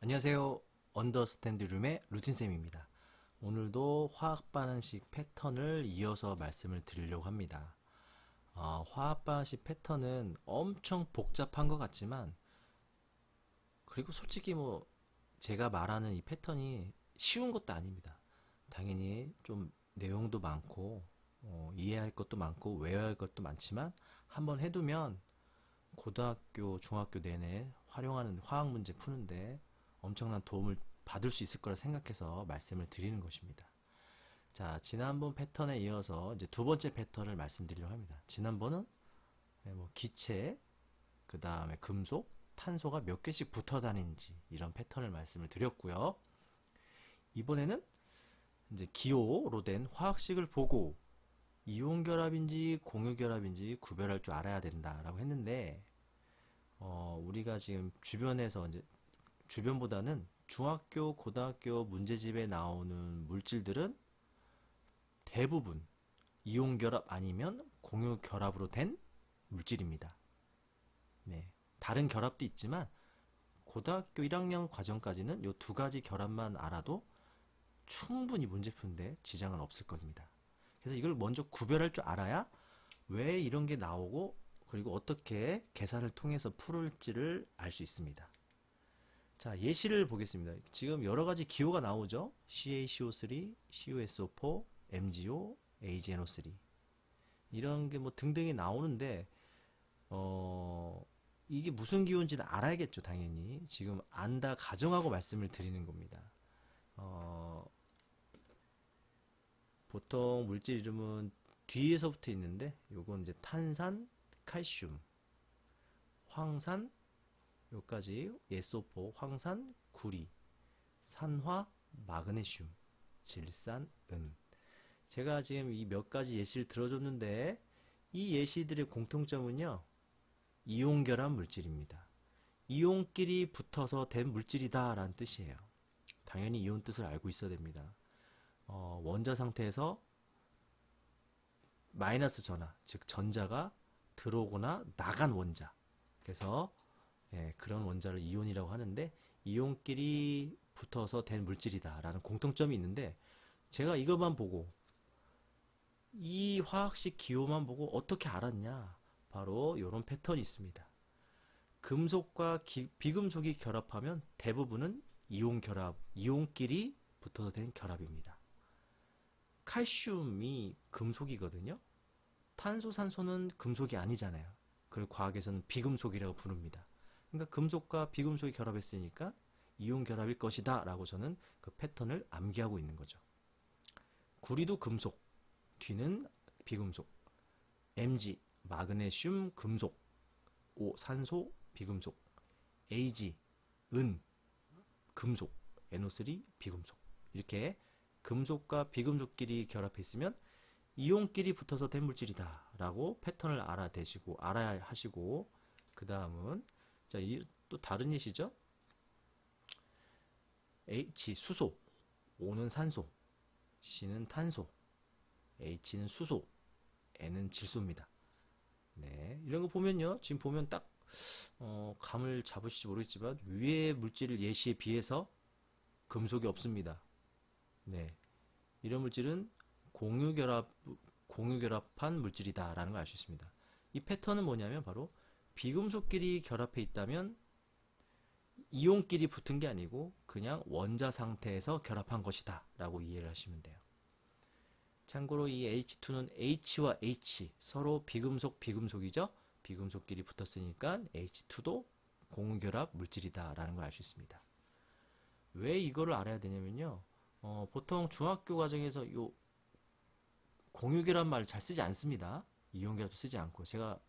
안녕하세요. 언더스탠드룸의 루틴쌤입니다. 오늘도 화학 반응식 패턴을 이어서 말씀을 드리려고 합니다. 화학 반응식 패턴은 엄청 복잡한 것 같지만, 그리고 솔직히 제가 말하는 이 패턴이 쉬운 것도 아닙니다. 당연히 좀 내용도 많고, 이해할 것도 많고, 외워야 할 것도 많지만, 한번 해두면 고등학교, 중학교 내내 활용하는 화학 문제 푸는데 엄청난 도움을 받을 수 있을 거라 생각해서 말씀을 드리는 것입니다. 자, 지난번 패턴에 이어서 이제 두 번째 패턴을 말씀드리려고 합니다. 지난번은 기체, 그 다음에 금속, 탄소가 몇 개씩 붙어 다니는지 이런 패턴을 말씀을 드렸고요. 이번에는 이제 기호로 된 화학식을 보고 이온 결합인지 공유 결합인지 구별할 줄 알아야 된다라고 했는데, 우리가 지금 주변에서 이제 주변보다는 중학교, 고등학교 문제집에 나오는 물질들은 대부분 이온 결합 아니면 공유 결합으로 된 물질입니다. 네. 다른 결합도 있지만 고등학교 1학년 과정까지는 이 두 가지 결합만 알아도 충분히 문제 푸는데 지장은 없을 겁니다. 그래서 이걸 먼저 구별할 줄 알아야 왜 이런 게 나오고 그리고 어떻게 계산을 통해서 풀을지를 알 수 있습니다. 자, 예시를 보겠습니다. 지금 여러 가지 기호가 나오죠. CaCO3, CuSO4, MgO, AgNO3 이런 게 등등이 나오는데 이게 무슨 기호인지는 알아야겠죠, 당연히. 지금 안다 가정하고 말씀을 드리는 겁니다. 보통 물질 이름은 뒤에서 붙어 있는데 요건 이제 탄산, 칼슘, 황산, 요까지 SO4, 황산, 구리, 산화, 마그네슘, 질산, 은. 제가 지금 이 몇 가지 예시를 들어줬는데 이 예시들의 공통점은요, 이온 결합 물질입니다. 이온끼리 붙어서 된 물질이다 라는 뜻이에요. 당연히 이온 뜻을 알고 있어야 됩니다. 원자 상태에서 마이너스 전하, 즉 전자가 들어오거나 나간 원자, 그래서 그런 원자를 이온이라고 하는데, 이온끼리 붙어서 된 물질이다 라는 공통점이 있는데, 제가 이것만 보고 이 화학식 기호만 보고 어떻게 알았냐, 바로 이런 패턴이 있습니다. 금속과 비금속이 결합하면 대부분은 이온 결합, 이온끼리 붙어서 된 결합입니다. 칼슘이 금속이거든요. 탄소, 산소는 금속이 아니잖아요. 그걸 과학에서는 비금속이라고 부릅니다. 그러니까 금속과 비금속이 결합했으니까 이온 결합일 것이다 라고 저는 그 패턴을 암기하고 있는 거죠. 구리도 금속, 뒤는 비금속, Mg, 마그네슘, 금속, O, 산소, 비금속, Ag, 은, 금속, NO3, 비금속. 이렇게 금속과 비금속끼리 결합했으면 이온끼리 붙어서 된 물질이다 라고 패턴을 알아야 하시고, 그 다음은 또 다른 예시죠. H, 수소, O는 산소, C는 탄소, H는 수소, N은 질소입니다. 네, 이런 거 보면요, 지금 보면 딱 감을 잡으실지 모르겠지만 위의 물질 예시에 비해서 금속이 없습니다. 네, 이런 물질은 공유결합한 물질이다 라는 걸 알 수 있습니다. 이 패턴은 뭐냐면 바로 비금속끼리 결합해 있다면 이온끼리 붙은 게 아니고 그냥 원자 상태에서 결합한 것이다 라고 이해를 하시면 돼요. 참고로 이 H2는 H와 H 서로 비금속이죠. 비금속끼리 붙었으니까 H2도 공유결합 물질이다 라는 걸 알 수 있습니다. 왜 이거를 알아야 되냐면요, 보통 중학교 과정에서 요 공유결합 말을 잘 쓰지 않습니다. 이온결합도 쓰지 않고 제가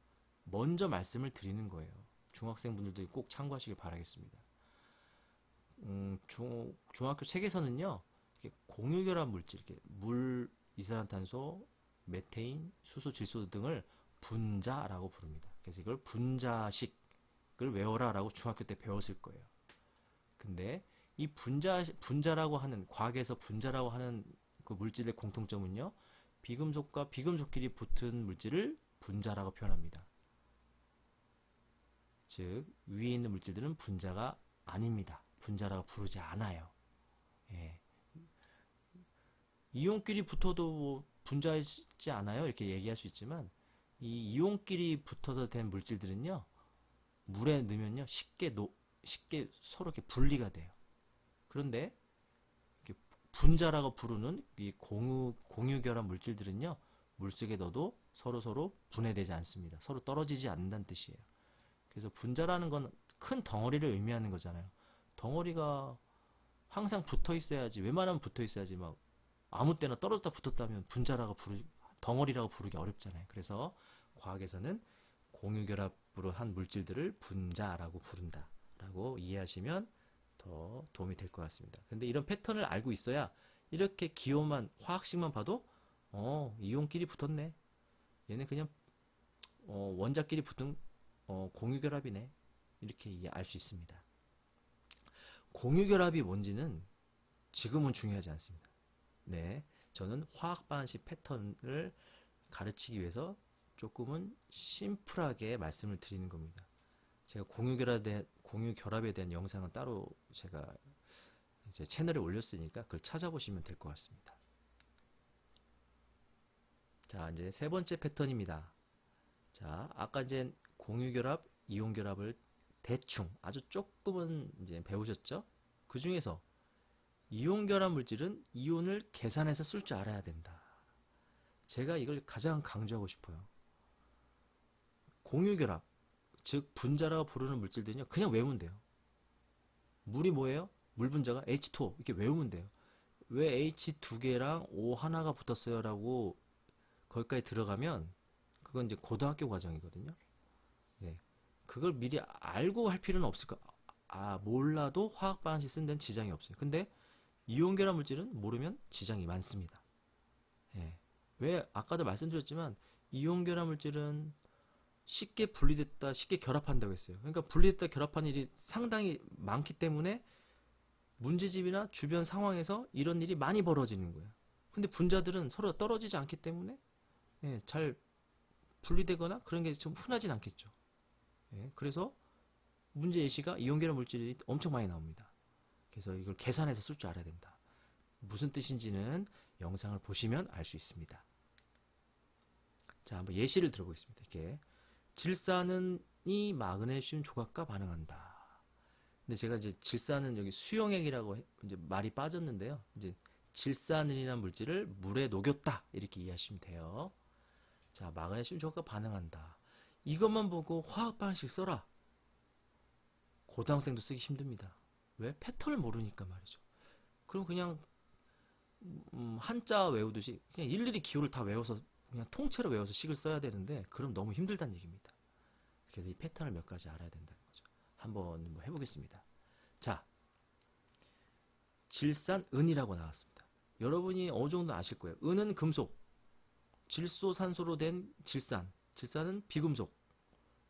먼저 말씀을 드리는 거예요. 중학생분들도 꼭 참고하시길 바라겠습니다. 중학교 책에서는요, 이렇게 공유결합 물질, 이렇게 물, 이산화탄소, 메테인, 수소, 질소 등을 분자라고 부릅니다. 그래서 이걸 분자식을 외워라 라고 중학교 때 배웠을 거예요. 근데 이 분자라고 하는, 과학에서 분자라고 하는 그 물질의 공통점은요, 비금속과 비금속끼리 붙은 물질을 분자라고 표현합니다. 즉 위에 있는 물질들은 분자가 아닙니다. 분자라고 부르지 않아요. 예. 이온끼리 붙어도 뭐 분자이지 않아요? 이렇게 얘기할 수 있지만 이 이온끼리 붙어서 된 물질들은요, 물에 넣으면요 쉽게 서로 이렇게 분리가 돼요. 그런데 이렇게 분자라고 부르는 이 공유결합 물질들은요, 물속에 넣어도 서로 분해되지 않습니다. 서로 떨어지지 않는다는 뜻이에요. 그래서 분자라는 건 큰 덩어리를 의미하는 거잖아요. 덩어리가 항상 붙어 있어야지, 웬만하면 붙어 있어야지, 막 아무 때나 떨어졌다 붙었다면 덩어리라고 부르기 어렵잖아요. 그래서 과학에서는 공유결합으로 한 물질들을 분자라고 부른다 라고 이해하시면 더 도움이 될 것 같습니다. 근데 이런 패턴을 알고 있어야 이렇게 기호만, 화학식만 봐도 이온끼리 붙었네, 얘는 그냥 원자끼리 붙은 공유결합이네, 이렇게 알 수 있습니다. 공유결합이 뭔지는 지금은 중요하지 않습니다. 네, 저는 화학 반응식 패턴을 가르치기 위해서 조금은 심플하게 말씀을 드리는 겁니다. 제가 공유결합에 대한 영상은 따로 제가 이제 채널에 올렸으니까 그걸 찾아보시면 될 것 같습니다. 자, 이제 세 번째 패턴입니다. 자, 아까 이제 공유결합, 이온결합을 대충 아주 조금은 이제 배우셨죠? 그 중에서 이온결합 물질은 이온을 계산해서 쓸 줄 알아야 된다. 제가 이걸 가장 강조하고 싶어요. 공유결합, 즉 분자라고 부르는 물질들은요, 그냥 외우면 돼요. 물이 뭐예요? 물 분자가 H2O, 이렇게 외우면 돼요. 왜 H 두 개랑 O 하나가 붙었어요? 라고 거기까지 들어가면 그건 이제 고등학교 과정이거든요. 네. 그걸 미리 알고 할 필요는 없을 거. 몰라도 화학 반응식 쓴 데는 지장이 없어요. 근데 이온결합 물질은 모르면 지장이 많습니다. 예. 왜 아까도 말씀드렸지만 이온결합 물질은 쉽게 분리됐다, 쉽게 결합한다고 했어요. 그러니까 분리됐다 결합한 일이 상당히 많기 때문에 문제집이나 주변 상황에서 이런 일이 많이 벌어지는 거예요. 근데 분자들은 서로 떨어지지 않기 때문에 잘 분리되거나 그런 게 좀 흔하진 않겠죠. 그래서 문제 예시가 이온결합 물질이 엄청 많이 나옵니다. 그래서 이걸 계산해서 쓸 줄 알아야 된다. 무슨 뜻인지는 영상을 보시면 알 수 있습니다. 자, 한번 예시를 들어보겠습니다. 이렇게 질산은이 마그네슘 조각과 반응한다. 근데 제가 이제 질산은 여기 수용액이라고 이제 말이 빠졌는데요. 이제 질산은이라는 물질을 물에 녹였다, 이렇게 이해하시면 돼요. 자, 마그네슘 조각과 반응한다. 이것만 보고 화학 반응식 써라. 고등학생도 쓰기 힘듭니다. 왜? 패턴을 모르니까 말이죠. 그럼 그냥 한자 외우듯이 그냥 일일이 기호를 다 외워서 그냥 통째로 외워서 식을 써야 되는데 그럼 너무 힘들다는 얘기입니다. 그래서 이 패턴을 몇 가지 알아야 된다는 거죠. 한번 뭐 해보겠습니다. 자, 질산은이라고 나왔습니다. 여러분이 어느 정도 아실 거예요. 은은 금속, 질소, 산소로 된 질산, 질산은 비금속.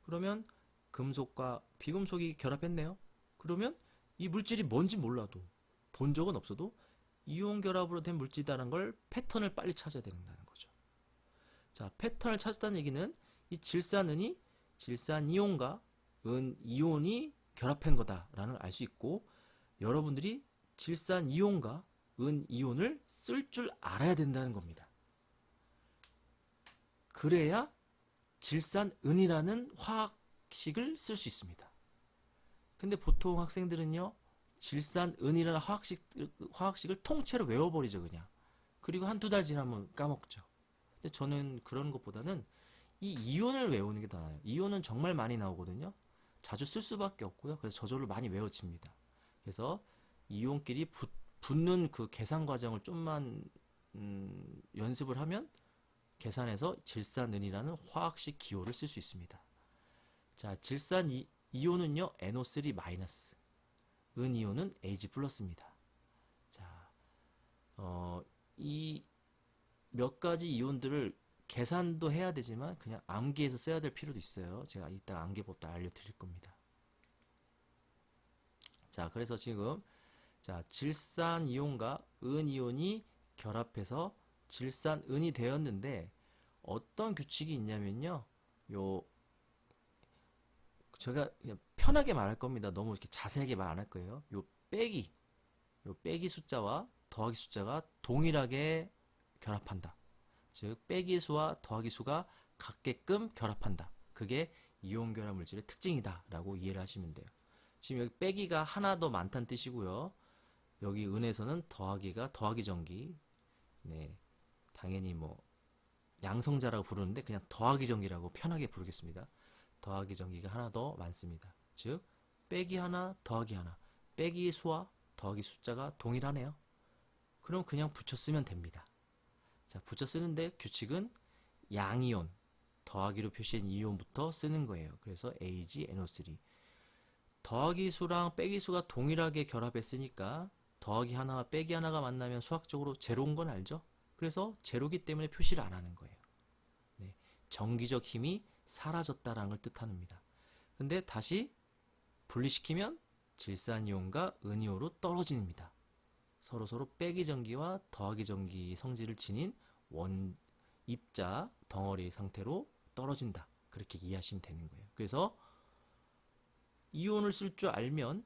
그러면 금속과 비금속이 결합했네요. 그러면 이 물질이 뭔지 몰라도, 본 적은 없어도 이온 결합으로 된 물질이라는 걸 패턴을 빨리 찾아야 된다는 거죠. 자, 패턴을 찾았다는 얘기는 이 질산은이 질산이온과 은이온이 결합한 거다라는 걸 알 수 있고, 여러분들이 질산이온과 은이온을 쓸 줄 알아야 된다는 겁니다. 그래야 질산은이라는 화학식을 쓸 수 있습니다. 근데 보통 학생들은요, 질산은이라는 화학식을 통째로 외워버리죠, 그냥. 그리고 한두 달 지나면 까먹죠. 근데 저는 그런 것보다는 이 이온을 외우는 게 더 나아요. 이온은 정말 많이 나오거든요. 자주 쓸 수밖에 없고요. 그래서 저절로 많이 외워집니다. 그래서 이온끼리 붙는 그 계산 과정을 좀만 연습을 하면 계산해서 질산은이라는 화학식 기호를 쓸 수 있습니다. 자, 이온은요, NO3-, 은이온은 Ag+입니다. 자, 이 몇 가지 이온들을 계산도 해야 되지만 그냥 암기해서 써야 될 필요도 있어요. 제가 이따 암기법도 알려드릴 겁니다. 자, 그래서 지금 질산이온과 은이온이 결합해서 질산은이 되었는데 어떤 규칙이 있냐면요. 제가 그냥 편하게 말할 겁니다. 너무 이렇게 자세하게 말 안 할 거예요. 요 빼기 숫자와 더하기 숫자가 동일하게 결합한다. 즉 빼기 수와 더하기 수가 같게끔 결합한다. 그게 이온 결합 물질의 특징이다 라고 이해를 하시면 돼요. 지금 여기 빼기가 하나 더 많다는 뜻이고요. 여기 은에서는 더하기가 더하기 전기, 네, 당연히 뭐 양성자라고 부르는데 그냥 더하기 전기라고 편하게 부르겠습니다. 더하기 전기가 하나 더 많습니다. 즉 빼기 하나 더하기 하나, 빼기 수와 더하기 숫자가 동일하네요. 그럼 그냥 붙여 쓰면 됩니다. 자, 붙여 쓰는데 규칙은 양이온, 더하기로 표시한 이온부터 쓰는 거예요. 그래서 AgNO3. 더하기 수랑 빼기 수가 동일하게 결합했으니까 더하기 하나와 빼기 하나가 만나면 수학적으로 제로인 건 알죠? 그래서 제로기 때문에 표시를 안 하는 거예요. 네, 정기적 힘이 사라졌다라는 걸 뜻합니다. 근데 다시 분리시키면 질산이온과 은이온으로 떨어집니다. 서로 빼기 전기와 더하기 전기 성질을 지닌 원 입자 덩어리 상태로 떨어진다. 그렇게 이해하시면 되는 거예요. 그래서 이온을 쓸 줄 알면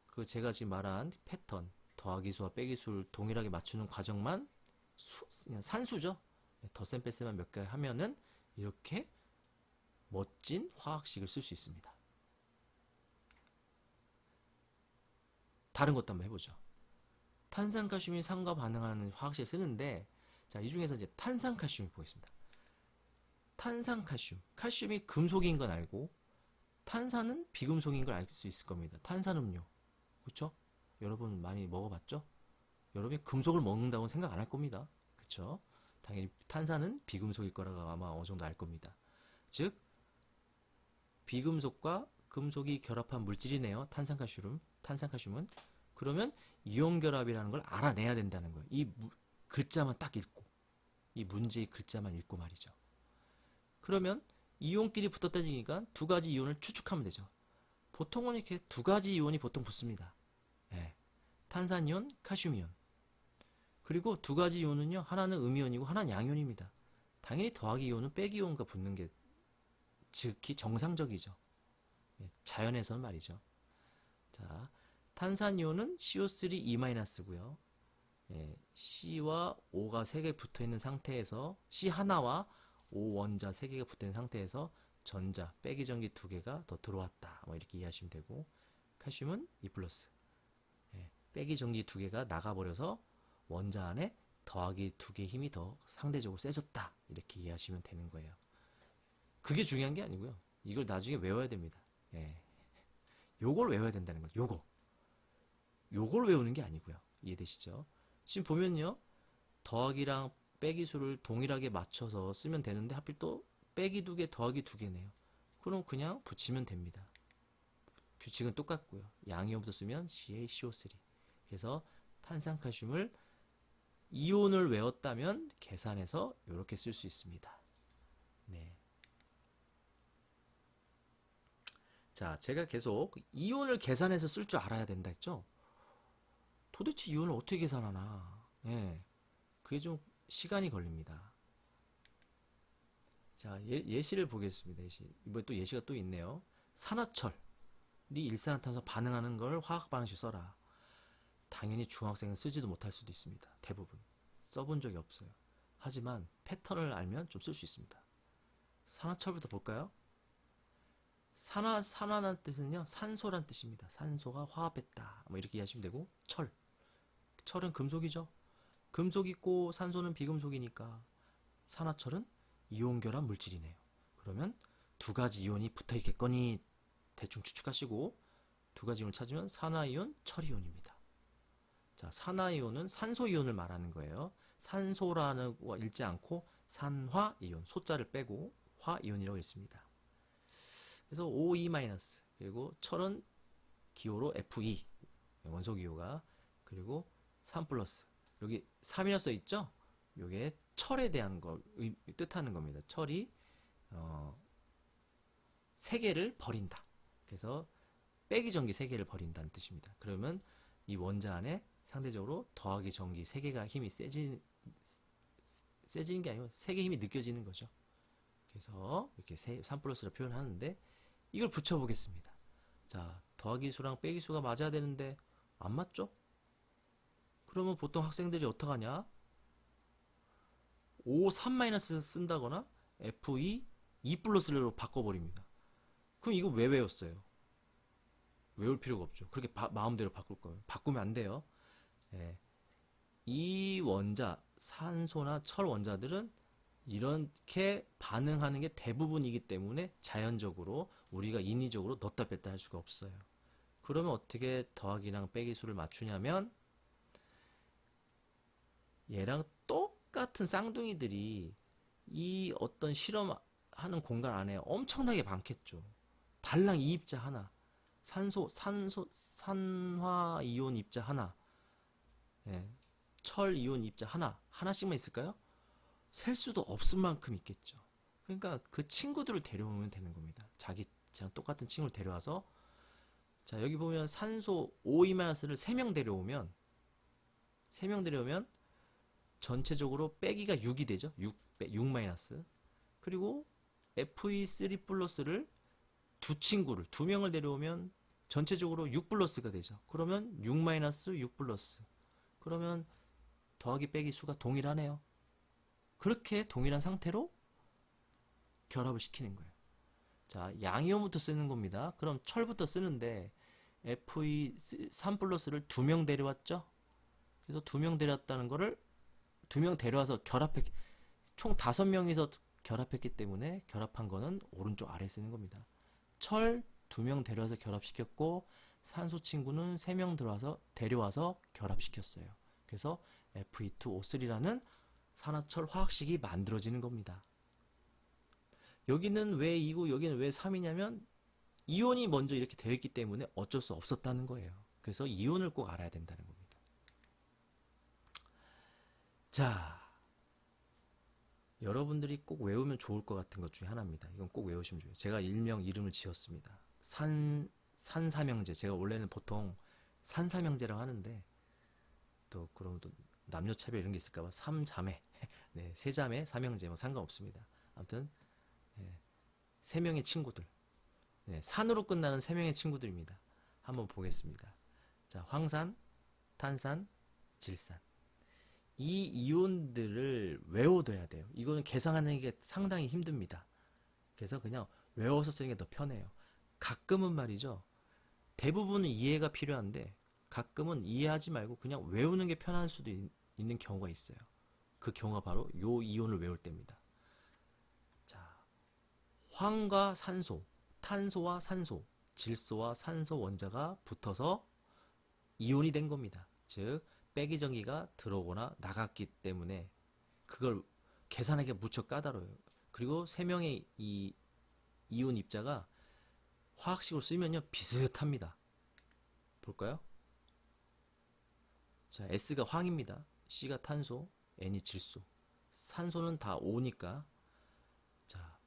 그 제가 지금 말한 패턴 더하기 수와 빼기 수를 동일하게 맞추는 과정만 그냥 산수죠. 덧셈 뺄셈만 몇 개 하면은 이렇게 멋진 화학식을 쓸 수 있습니다. 다른 것도 한번 해보죠. 탄산칼슘이 산과 반응하는 화학식을 쓰는데, 자, 이 중에서 이제 탄산칼슘을 보겠습니다. 탄산칼슘, 칼슘이 금속인 건 알고 탄산은 비금속인 걸 알 수 있을 겁니다. 탄산음료, 그렇죠? 여러분 많이 먹어봤죠? 여러분이 금속을 먹는다고 생각 안 할 겁니다. 그렇죠? 당연히 탄산은 비금속일 거라고 아마 어느 정도 알 겁니다. 즉 비금속과 금속이 결합한 물질이네요. 탄산칼슘은. 그러면 이온 결합이라는 걸 알아내야 된다는 거예요. 이 글자만 딱 읽고, 이 문제의 글자만 읽고 말이죠. 그러면 이온끼리 붙었다니까 두 가지 이온을 추측하면 되죠. 보통은 이렇게 두 가지 이온이 보통 붙습니다. 네. 탄산이온, 칼슘이온. 그리고 두 가지 이온은요, 하나는 음이온이고 하나는 양이온입니다. 당연히 더하기 이온은 빼기 이온과 붙는 게 즉히 정상적이죠. 네. 자연에서는 말이죠. 자, 탄산이온은 CO3E-고요. 예, C와 O가 3개 붙어있는 상태에서 C 하나와 O 원자 3개가 붙어있는 상태에서 전자, 빼기 전기 2개가 더 들어왔다. 뭐 이렇게 이해하시면 되고, 칼슘은 E+. 예, 빼기 전기 2개가 나가버려서 원자 안에 더하기 2개의 힘이 더 상대적으로 세졌다. 이렇게 이해하시면 되는 거예요. 그게 중요한 게 아니고요. 이걸 나중에 외워야 됩니다. 예. 요걸 외워야 된다는 거죠. 요걸 외우는 게 아니고요. 이해되시죠? 지금 보면요. 더하기랑 빼기 수를 동일하게 맞춰서 쓰면 되는데 하필 또 빼기 2개, 더하기 2개네요. 그럼 그냥 붙이면 됩니다. 규칙은 똑같고요. 양이온부터 쓰면 CaCO3. 그래서 탄산칼슘을 이온을 외웠다면 계산해서 이렇게 쓸 수 있습니다. 네. 자, 제가 계속 이온을 계산해서 쓸 줄 알아야 된다 했죠? 도대체 이온을 어떻게 계산하나? 예. 그게 좀 시간이 걸립니다. 자, 예시를 보겠습니다. 이번에 또 예시가 또 있네요. 산화철이 일산화탄소 반응하는 걸 화학 반응식 써라. 당연히 중학생은 쓰지도 못할 수도 있습니다. 대부분. 써본 적이 없어요. 하지만 패턴을 알면 좀 쓸 수 있습니다. 산화철부터 볼까요? 산화라는 뜻은요, 산소란 뜻입니다. 산소가 화합했다. 뭐 이렇게 이해하시면 되고, 철은 금속이죠. 금속 있고 산소는 비금속이니까 산화철은 이온 결합 물질이네요. 그러면 두 가지 이온이 붙어 있겠거니 대충 추측하시고 두 가지 이온을 찾으면 산화이온, 철이온입니다. 자, 산화이온은 산소이온을 말하는 거예요. 산소라는 거 읽지 않고 산화이온, 소자를 빼고 화이온이라고 읽습니다. 그래서 OE- 그리고 철은 기호로 Fe, 원소 기호가, 그리고 3+, 여기 3이라 써 있죠? 요게 철에 대한 걸 뜻하는 겁니다. 철이 3개를 버린다. 그래서 빼기 전기 3개를 버린다는 뜻입니다. 그러면 이 원자 안에 상대적으로 더하기 전기 3개가 힘이 세지는 게 아니고 3개 힘이 느껴지는 거죠. 그래서 이렇게 3+로 표현하는데, 이걸 붙여보겠습니다. 자, 더하기 수랑 빼기 수가 맞아야 되는데 안 맞죠? 그러면 보통 학생들이 어떡하냐? O 3 쓴다거나 F2 2 플러스로 바꿔버립니다. 그럼 이거 왜 외웠어요? 외울 필요가 없죠. 그렇게 마음대로 바꿀 거예요. 바꾸면 안 돼요. 예. 이 원자, 산소나 철 원자들은 이렇게 반응하는 게 대부분이기 때문에 자연적으로 우리가 인위적으로 넣다 뺐다 할 수가 없어요. 그러면 어떻게 더하기랑 빼기 수를 맞추냐면 얘랑 똑같은 쌍둥이들이 이 어떤 실험하는 공간 안에 엄청나게 많겠죠. 달랑 이입자 하나, 산화 이온 입자 하나, 예, 철 이온 입자 하나씩만 있을까요? 셀 수도 없을 만큼 있겠죠. 그러니까 그 친구들을 데려오면 되는 겁니다. 자기랑 똑같은 친구를 데려와서, 자, 여기 보면 산소 O2-를 3명 데려오면 전체적으로 빼기가 6이 되죠. 6 마이너스. 그리고 Fe3 플러스를 두 명을 데려오면 전체적으로 6 플러스가 되죠. 그러면 6 마이너스 6 플러스. 그러면 더하기 빼기 수가 동일하네요. 그렇게 동일한 상태로 결합을 시키는 거예요. 자, 양이온부터 쓰는 겁니다. 그럼 철부터 쓰는데 Fe3 플러스를 2명 데려왔죠? 그래서 2명 데려왔다는 거를 2명 데려와서 총 5명이서 결합했기 때문에 결합한 거는 오른쪽 아래 쓰는 겁니다. 철 2명 데려와서 결합시켰고 산소 친구는 3명 데려와서 결합시켰어요. 그래서 Fe2O3라는 산화철 화학식이 만들어지는 겁니다. 여기는 왜 2고 여기는 왜 3이냐면 이온이 먼저 이렇게 되어 있기 때문에 어쩔 수 없었다는 거예요. 그래서 이온을 꼭 알아야 된다는 겁니다. 자, 여러분들이 꼭 외우면 좋을 것 같은 것 중에 하나입니다. 이건 꼭 외우시면 좋아요. 제가 일명 이름을 지었습니다. 산삼형제. 제가 원래는 보통 산삼형제라고 하는데 또 그럼 또 남녀차별 이런 게 있을까봐 삼자매, 네, 세자매, 삼형제 뭐 상관없습니다. 아무튼 네, 3명의 친구들, 네, 산으로 끝나는 3명의 친구들입니다. 한번 보겠습니다. 자, 황산, 탄산, 질산. 이 이온들을 외워둬야 돼요. 이거는 계산하는 게 상당히 힘듭니다. 그래서 그냥 외워서 쓰는 게 더 편해요. 가끔은 말이죠. 대부분은 이해가 필요한데 가끔은 이해하지 말고 그냥 외우는 게 편할 수도 있는 경우가 있어요. 그 경우가 바로 요 이온을 외울 때입니다. 자, 황과 산소, 탄소와 산소, 질소와 산소 원자가 붙어서 이온이 된 겁니다. 즉 빼기 전기가 들어오거나 나갔기 때문에 그걸 계산하기가 무척 까다로워요. 그리고 3명의 이 이온 입자가 화학식으로 쓰면요 비슷합니다. 볼까요? 자, S가 황입니다. C가 탄소, N이 질소. 산소는 다 O니까. 자,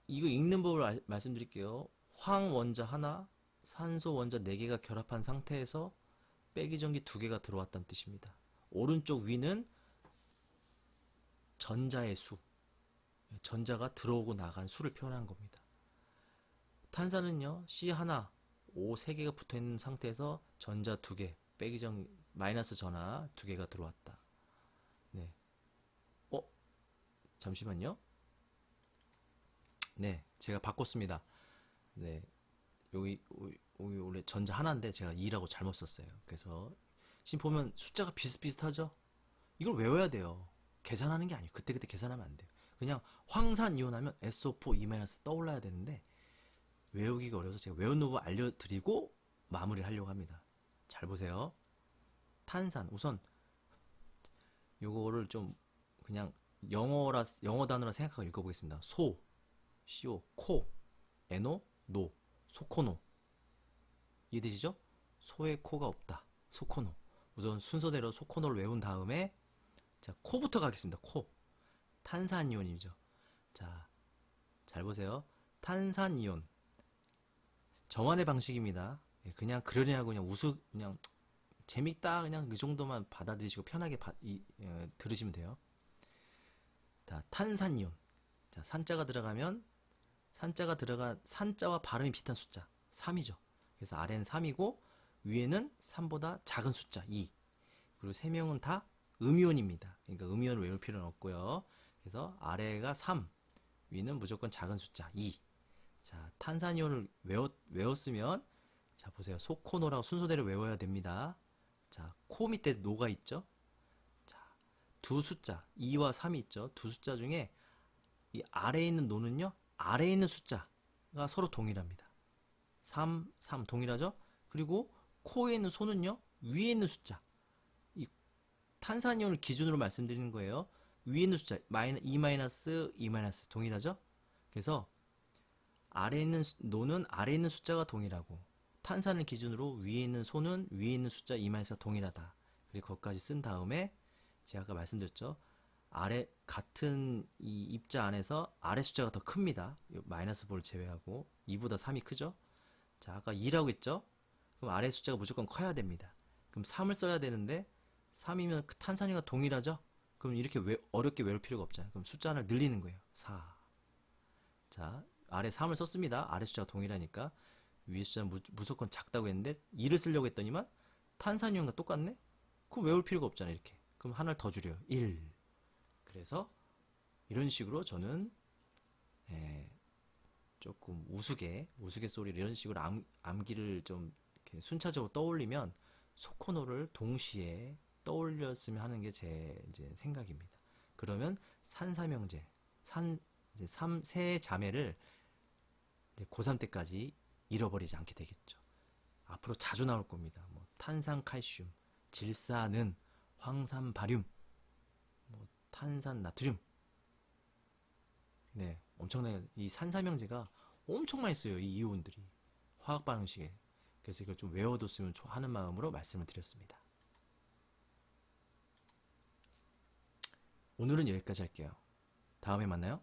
이거 읽는 법을 말씀드릴게요. 황 원자 하나, 산소 원자 4개가 결합한 상태에서 빼기 전기 2개가 들어왔다는 뜻입니다. 오른쪽 위는 전자의 수, 전자가 들어오고 나간 수를 표현한 겁니다. 탄산은요, C 하나, O 3개가 붙어있는 상태에서 전자 2개, 빼기 전 마이너스 전하 2개가 들어왔다. 네. 잠시만요. 네, 제가 바꿨습니다. 네, 여기 원래 전자 하나인데 제가 2라고 잘못 썼어요. 그래서 지금 보면 숫자가 비슷비슷하죠? 이걸 외워야 돼요. 계산하는 게 아니에요. 그때그때 계산하면 안 돼요. 그냥 황산 이온하면 SO4 2- 떠올라야 되는데 외우기가 어려워서 제가 외우는 법 알려드리고 마무리하려고 합니다. 잘 보세요. 탄산, 우선 요거를 좀 그냥 영어 단어라 생각하고 읽어보겠습니다. 소, CO, 코, 에노, 노, 소코노. 이해되시죠? 소에 코가 없다. 소코노. 우선 순서대로 소코노를 외운 다음에 자, 코부터 가겠습니다. 코. 탄산이온이죠. 자, 잘 보세요. 탄산이온. 저만의 방식입니다. 그냥 그러려고 그냥 재밌다 그냥 그 정도만 받아들이시고 편하게 들으시면 돼요. 자, 탄산이온. 자, 산자가 들어가면 산자와 발음이 비슷한 숫자 3이죠. 그래서 아래는 3이고 위에는 3보다 작은 숫자 2. 그리고 세 명은 다 음이온입니다. 그러니까 음이온을 외울 필요는 없고요. 그래서 아래가 3, 위는 무조건 작은 숫자 2. 자, 탄산이온을 외웠으면 자, 보세요. 소코노라고 순서대로 외워야 됩니다. 자, 코 밑에 노가 있죠? 자, 두 숫자 2와 3이 있죠? 두 숫자 중에 이 아래에 있는 노는요, 아래에 있는 숫자가 서로 동일합니다. 3, 3 동일하죠? 그리고 코에 있는 소는요, 위에 있는 숫자. 이 탄산이온을 기준으로 말씀드리는 거예요. 위에 있는 숫자, E-, E- 동일하죠? 그래서 아래에 있는 노는 아래에 있는 숫자가 동일하고, 탄산을 기준으로 위에 있는 소는 위에 있는 숫자 E-가 동일하다. 그리고 거기까지 쓴 다음에, 제가 아까 말씀드렸죠? 아래 같은 이 입자 안에서 아래 숫자가 더 큽니다. 마이너스 볼을 제외하고 2보다 3이 크죠. 자, 아까 2라고 했죠. 그럼 아래 숫자가 무조건 커야 됩니다. 그럼 3을 써야 되는데 3이면 탄산이가 동일하죠. 그럼 이렇게 어렵게 외울 필요가 없잖아요. 그럼 숫자 하나를 늘리는 거예요. 4. 자, 아래 3을 썼습니다. 아래 숫자가 동일하니까. 위에 숫자는 무조건 작다고 했는데 2를 쓰려고 했더니만 탄산이온과 똑같네. 그럼 외울 필요가 없잖아요. 이렇게. 그럼 하나를 더 줄여요. 1. 그래서 이런 식으로 저는 조금 우스갯소리를 이런 식으로 암기를 좀 이렇게 순차적으로 떠올리면 소코노를 동시에 떠올렸으면 하는 게 제 이제 생각입니다. 그러면 산삼형제, 이제 세 자매를 이제 고3 때까지 잃어버리지 않게 되겠죠. 앞으로 자주 나올 겁니다. 뭐 탄산칼슘, 질산은, 황산바륨, 뭐 탄산나트륨. 네, 엄청나게 이 산삼형제가 엄청 많이 써요. 이 이온들이 화학 반응식에. 그래서 이걸 좀 외워뒀으면 하는 마음으로 말씀을 드렸습니다. 오늘은 여기까지 할게요. 다음에 만나요.